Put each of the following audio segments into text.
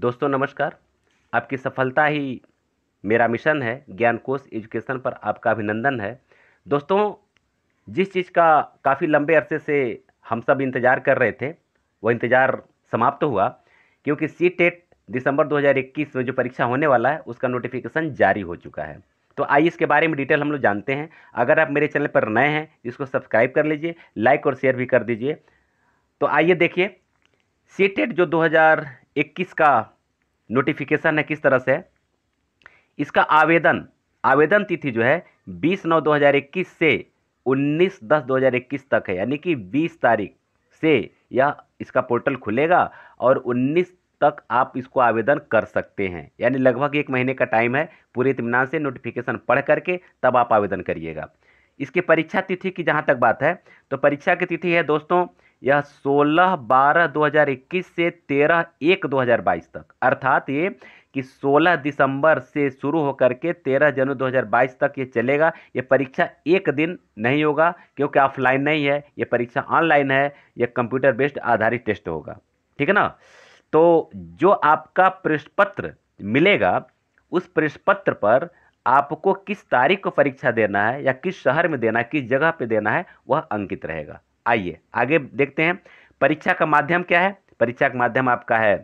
दोस्तों नमस्कार। आपकी सफलता ही मेरा मिशन है। ज्ञान कोश एजुकेशन पर आपका अभिनंदन है। दोस्तों, जिस चीज़ का काफ़ी लंबे अरसे से हम सब इंतज़ार कर रहे थे, वो इंतज़ार समाप्त हुआ, क्योंकि सी टेट दिसंबर 2021 में जो परीक्षा होने वाला है उसका नोटिफिकेशन जारी हो चुका है। तो आइए इसके बारे में डिटेल हम लोग जानते हैं। अगर आप मेरे चैनल पर नए हैं, इसको सब्सक्राइब कर लीजिए, लाइक और शेयर भी कर दीजिए। तो आइए देखिए सी टेट जो 2021 का नोटिफिकेशन है किस तरह से है। इसका आवेदन आवेदन तिथि जो है 20/9/2021 से 19/10/2021 तक है, यानी कि 20 तारीख से यह इसका पोर्टल खुलेगा और 19 तक आप इसको आवेदन कर सकते हैं। यानी लगभग 1 महीने का टाइम है। पूरे इत्मीनान से नोटिफिकेशन पढ़ करके तब आप आवेदन करिएगा। इसकी परीक्षा तिथि की जहाँ तक बात है, तो परीक्षा की तिथि है दोस्तों, यह 16/12/2021 से 13/1/2022 तक, अर्थात ये कि 16 दिसंबर से शुरू होकर के 13 जनवरी 2022 तक ये चलेगा। ये परीक्षा एक दिन नहीं होगा, क्योंकि ऑफलाइन नहीं है, ये परीक्षा ऑनलाइन है। ये कंप्यूटर बेस्ड आधारित टेस्ट होगा, ठीक है ना। तो जो आपका प्रश्न पत्र मिलेगा, उस प्रश्न पत्र पर आपको किस तारीख को परीक्षा देना है या किस शहर में देना है, किस जगह पे देना है, वह अंकित रहेगा। आइए आगे देखते हैं। परीक्षा का माध्यम क्या है। परीक्षा का माध्यम आपका है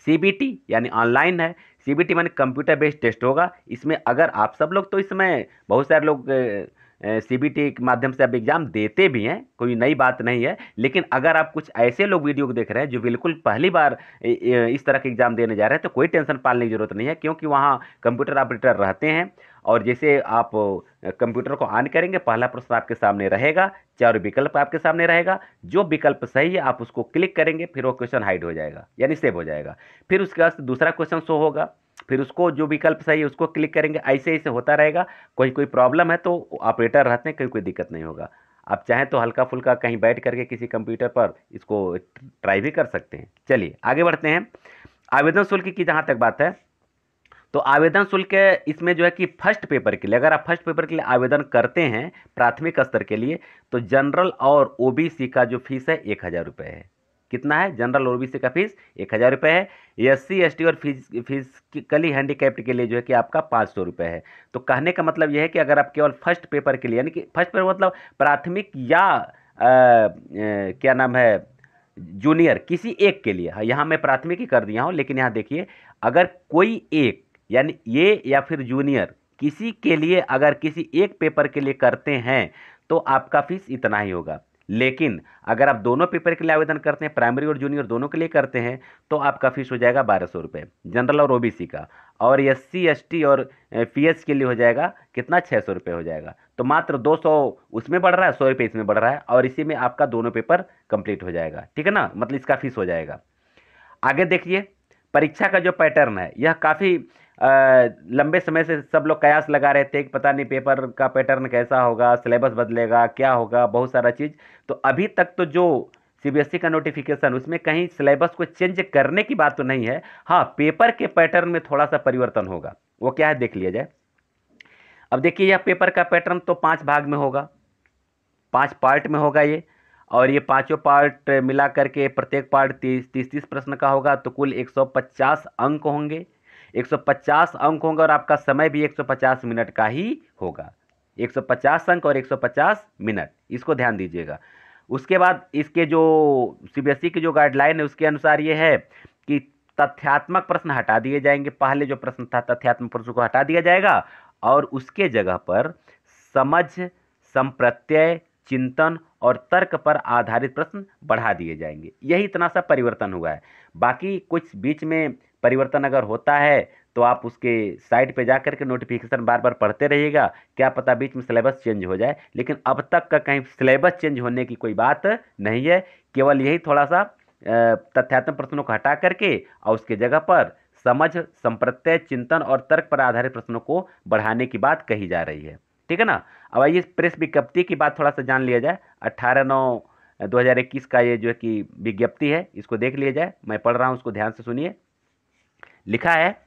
सीबीटी, यानी ऑनलाइन है। सीबीटी माने कंप्यूटर बेस्ड टेस्ट होगा। इसमें अगर आप सब लोग, तो इसमें बहुत सारे लोग सीबीटी के माध्यम से अब एग्जाम देते भी हैं, कोई नई बात नहीं है। लेकिन अगर आप कुछ ऐसे लोग वीडियो को देख रहे हैं जो बिल्कुल पहली बार इस तरह के एग्जाम देने जा रहे हैं, तो कोई टेंशन पालने की जरूरत नहीं है, क्योंकि वहाँ कंप्यूटर ऑपरेटर रहते हैं। और जैसे आप कंप्यूटर को ऑन करेंगे, पहला प्रश्न आपके सामने रहेगा, चार विकल्प आपके सामने रहेगा। जो विकल्प सही है आप उसको क्लिक करेंगे, फिर वो क्वेश्चन हाइड हो जाएगा, यानी सेव हो जाएगा। फिर उसके बाद दूसरा क्वेश्चन शो होगा, फिर उसको जो विकल्प सही है उसको क्लिक करेंगे। ऐसे ऐसे होता रहेगा। कोई कोई प्रॉब्लम है तो ऑपरेटर रहते हैं, कोई दिक्कत नहीं होगा। आप चाहें तो हल्का फुल्का कहीं बैठ करके किसी कंप्यूटर पर इसको ट्राई भी कर सकते हैं। चलिए आगे बढ़ते हैं। आवेदन शुल्क की जहाँ तक बात है, तो आवेदन शुल्क इसमें जो है कि फर्स्ट पेपर के लिए, अगर आप फर्स्ट पेपर के लिए आवेदन करते हैं प्राथमिक स्तर के लिए, तो जनरल और ओबीसी का जो फीस है 1,000 रुपये है। कितना है? जनरल और ओबीसी का फीस 1,000 रुपये है। एससी एसटी और फिजिकली हैंडीकैप्ड के लिए जो है कि आपका 500 रुपये है। तो कहने का मतलब यह है कि अगर आप केवल फर्स्ट पेपर के लिए, यानी कि फर्स्ट पेपर मतलब प्राथमिक या क्या नाम है, जूनियर, किसी एक के लिए, हाँ, यहाँ मैं प्राथमिक ही कर दिया हूँ, लेकिन यहाँ देखिए, अगर कोई एक, यानी ये या फिर जूनियर, किसी के लिए अगर किसी एक पेपर के लिए करते हैं तो आपका फीस इतना ही होगा। लेकिन अगर आप दोनों पेपर के लिए आवेदन करते हैं, प्राइमरी और जूनियर दोनों के लिए करते हैं, तो आपका फीस हो जाएगा 1,200 रुपये जनरल और ओबीसी का। और एससी एसटी और पीएच के लिए हो जाएगा कितना? 600 रुपये हो जाएगा। तो मात्र 200 उसमें बढ़ रहा है, 100 रुपये इसमें बढ़ रहा है, और इसी में आपका दोनों पेपर कंप्लीट हो जाएगा, ठीक है ना। मतलब इसका फीस हो जाएगा। आगे देखिए, परीक्षा का जो पैटर्न है, यह काफ़ी लंबे समय से सब लोग कयास लगा रहे थे कि पता नहीं पेपर का पैटर्न कैसा होगा, सिलेबस बदलेगा, क्या होगा, बहुत सारा चीज़। तो अभी तक तो जो सीबीएसई का नोटिफिकेशन, उसमें कहीं सिलेबस को चेंज करने की बात तो नहीं है। हाँ, पेपर के पैटर्न में थोड़ा सा परिवर्तन होगा। वो क्या है, देख लिया जाए। अब देखिए, यह पेपर का पैटर्न तो 5 भाग में होगा, 5 पार्ट में होगा ये। और ये पांचों पार्ट मिला करके प्रत्येक पार्ट 30-30 प्रश्न का होगा, तो कुल 150 अंक होंगे। 150 अंक होंगे और आपका समय भी 150 मिनट का ही होगा। 150 अंक और 150 मिनट, इसको ध्यान दीजिएगा। उसके बाद इसके जो सीबीएसई की जो गाइडलाइन है उसके अनुसार ये है कि तथ्यात्मक प्रश्न हटा दिए जाएंगे। पहले जो प्रश्न था तथ्यात्मक प्रश्न को हटा दिया जाएगा और उसके जगह पर समझ, संप्रत्यय, चिंतन और तर्क पर आधारित प्रश्न बढ़ा दिए जाएंगे। यही इतना सा परिवर्तन हुआ है। बाकी कुछ बीच में परिवर्तन अगर होता है तो आप उसके साइट पे जाकर के नोटिफिकेशन बार बार पढ़ते रहिएगा, क्या पता बीच में सिलेबस चेंज हो जाए। लेकिन अब तक का कहीं सिलेबस चेंज होने की कोई बात नहीं है। केवल यही थोड़ा सा तथ्यात्मक प्रश्नों को हटा करके और उसके जगह पर समझ, संप्रत्यय, चिंतन और तर्क पर आधारित प्रश्नों को बढ़ाने की बात कही जा रही है, ठीक है ना। अब आइए प्रेस विज्ञप्ति की बात थोड़ा सा जान लिया जाए। 18/9/2021 का ये जो है कि विज्ञप्ति है, इसको देख लिया जाए। मैं पढ़ रहा हूँ, उसको ध्यान से सुनिए। लिखा है,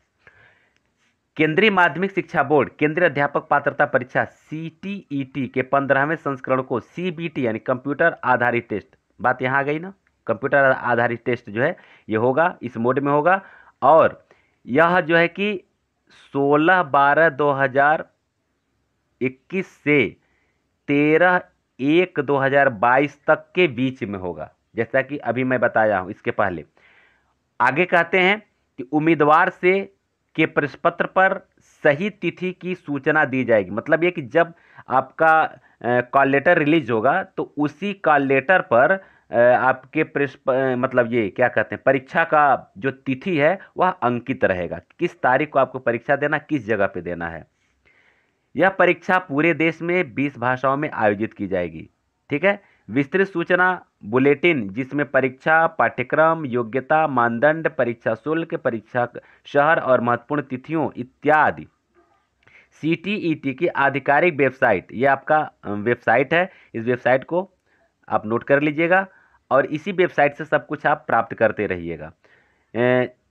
केंद्रीय माध्यमिक शिक्षा बोर्ड केंद्रीय अध्यापक पात्रता परीक्षा सीटीईटी के 15वें संस्करण को सीबीटी यानी कंप्यूटर आधारित टेस्ट, बात यहाँ आ गई ना, कंप्यूटर आधारित टेस्ट जो है ये होगा, इस मोड में होगा। और यह जो है कि 16/12/2021 से 13/1/2022 तक के बीच में होगा, जैसा कि अभी मैं बताया हूं। इसके पहले आगे कहते हैं कि उम्मीदवार से के प्रश्न पत्र पर सही तिथि की सूचना दी जाएगी। मतलब ये कि जब आपका कॉल लेटर रिलीज होगा तो उसी कॉल लेटर पर आपके मतलब ये क्या कहते हैं, परीक्षा का जो तिथि है वह अंकित रहेगा। किस तारीख को आपको परीक्षा देना, किस जगह पे देना है। यह परीक्षा पूरे देश में 20 भाषाओं में आयोजित की जाएगी। ठीक है। विस्तृत सूचना बुलेटिन, जिसमें परीक्षा पाठ्यक्रम, योग्यता मानदंड, परीक्षा शुल्क, परीक्षा शहर और महत्वपूर्ण तिथियों इत्यादि सीटीईटी की आधिकारिक वेबसाइट, ये आपका वेबसाइट है, इस वेबसाइट को आप नोट कर लीजिएगा और इसी वेबसाइट से सब कुछ आप प्राप्त करते रहिएगा।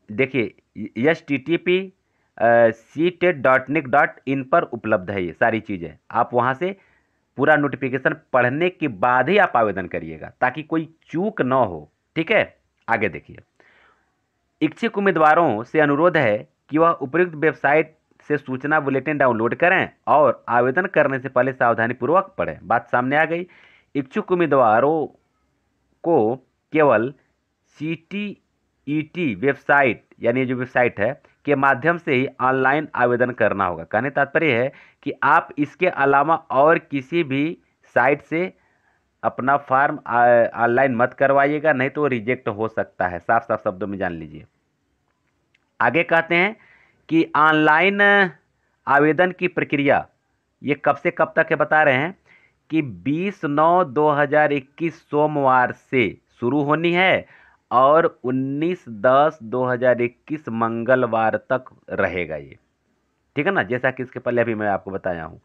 देखिए HTTP CTET.nic.in पर उपलब्ध है ये सारी चीज़ें। आप वहाँ से पूरा नोटिफिकेशन पढ़ने के बाद ही आप आवेदन करिएगा ताकि कोई चूक ना हो। ठीक है। आगे देखिए, इच्छुक उम्मीदवारों से अनुरोध है कि वह उपयुक्त वेबसाइट से सूचना बुलेटिन डाउनलोड करें और आवेदन करने से पहले सावधानीपूर्वक पढ़ें। बात सामने आ गई। इच्छुक उम्मीदवारों को केवल CTET वेबसाइट, यानी जो वेबसाइट है, के माध्यम से ही ऑनलाइन आवेदन करना होगा। कहने तात्पर्य है कि आप इसके अलावा और किसी भी साइट से अपना फॉर्म ऑनलाइन मत करवाइएगा, नहीं तो रिजेक्ट हो सकता है। साफ साफ शब्दों में जान लीजिए। आगे कहते हैं कि ऑनलाइन आवेदन की प्रक्रिया ये कब से कब तक है, बता रहे हैं कि 20/9/2021 सोमवार से शुरू होनी है और 19/10/2021 मंगलवार तक रहेगा ये। ठीक है ना, जैसा कि इसके पहले अभी मैं आपको बताया हूँ।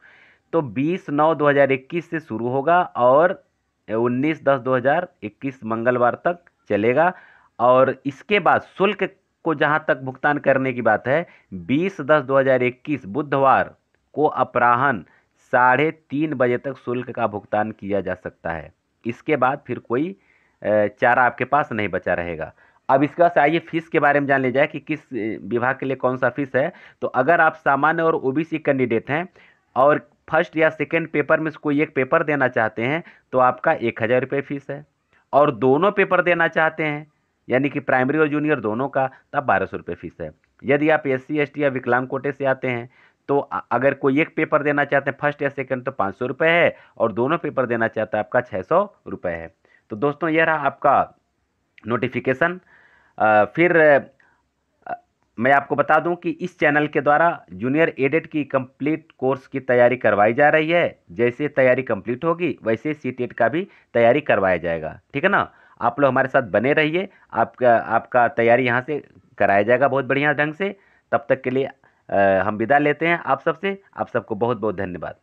तो 20/9/2021 से शुरू होगा और 19/10/2021 मंगलवार तक चलेगा। और इसके बाद शुल्क को जहाँ तक भुगतान करने की बात है, 20/10/2021 बुधवार को अपराह्न 3:30 बजे तक शुल्क का भुगतान किया जा सकता है। इसके बाद फिर कोई चारा आपके पास नहीं बचा रहेगा। अब इसके बाद आइए फीस के बारे में जान ली जाए कि किस विभाग के लिए कौन सा फीस है। तो अगर आप सामान्य और OBC कैंडिडेट हैं और फर्स्ट या सेकेंड पेपर में से कोई एक पेपर देना चाहते हैं तो आपका 1,000 रुपये फीस है। और दोनों पेपर देना चाहते हैं यानी कि प्राइमरी और जूनियर दोनों का, तब 1,200 रुपये फीस है। यदि आप SC ST या विकलांग कोटे से आते हैं तो अगर कोई एक पेपर देना चाहते हैं फर्स्ट या सेकेंड तो 500 रुपये है, और दोनों पेपर देना चाहता है आपका 600 रुपये है। तो दोस्तों यह रहा आपका नोटिफिकेशन। फिर मैं आपको बता दूं कि इस चैनल के द्वारा जूनियर एडेड की कंप्लीट कोर्स की तैयारी करवाई जा रही है। जैसे तैयारी कंप्लीट होगी वैसे CTET का भी तैयारी करवाया जाएगा। ठीक है ना, आप लोग हमारे साथ बने रहिए, आपका तैयारी यहाँ से कराया जाएगा बहुत बढ़िया ढंग से। तब तक के लिए हम विदा लेते हैं आप सबसे। आप सबको बहुत बहुत धन्यवाद।